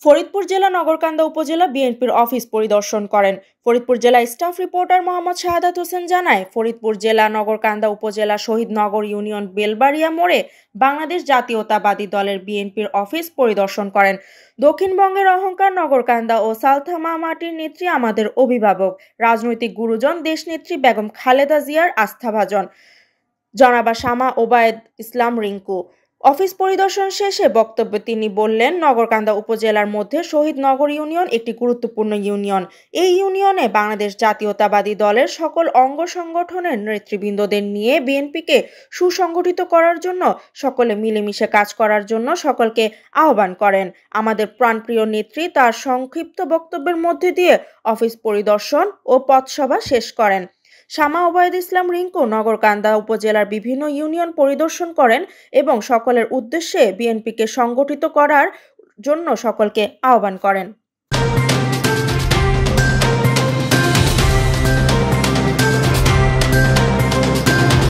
ফরিদপুর জেলা নগরকান্দা উপজেলা বিএনপির অফিস পরিদর্শন করেন। ফরিদপুর জেলা স্টাফ রিপোর্টার মোহাম্মদ শাহাদাত হোসেন জানায়, ফরিদপুর জেলা নগরকান্দা উপজেলা শহীদনগর ইউনিয়ন বেলবাড়িয়া মোড়ে বাংলাদেশ জাতীয়তাবাদী দলের বিএনপির অফিস পরিদর্শন করেন। দক্ষিণবঙ্গের অহংকার নগরকান্দা ও সালথা মাটির নেত্রী আমাদের অভিভাবক, রাজনৈতিক গুরুজন দেশনেত্রী বেগম খালেদা জিয়ার আস্থাভাজন জনাবা শামা ওবায়দ ইসলাম রিঙ্কু। অফিস পরিদর্শন শেষে বক্তব্যে তিনি বললেন, নগরকান্দা উপজেলার মধ্যে শহীদনগর ইউনিয়ন একটি গুরুত্বপূর্ণ ইউনিয়ন। এই ইউনিয়নে বাংলাদেশ জাতীয়তাবাদী দলের সকল অঙ্গ সংগঠনের নেতৃবৃন্দদের নিয়ে বিএনপিকে সুসংগঠিত করার জন্য, সকলে মিলেমিশে কাজ করার জন্য সকলকে আহ্বান করেন। আমাদের প্রাণপ্রিয় নেত্রী তার সংক্ষিপ্ত বক্তব্যের মধ্যে দিয়ে অফিস পরিদর্শন ও পথসভা শেষ করেন। শামা ওবায়দ ইসলাম রিঙ্কু নগরকান্দা উপজেলার বিভিন্ন ইউনিয়ন পরিদর্শন করেন এবং সকলের উদ্দেশ্যে বিএনপিকে সংগঠিত করার জন্য সকলকে আহ্বান করেন।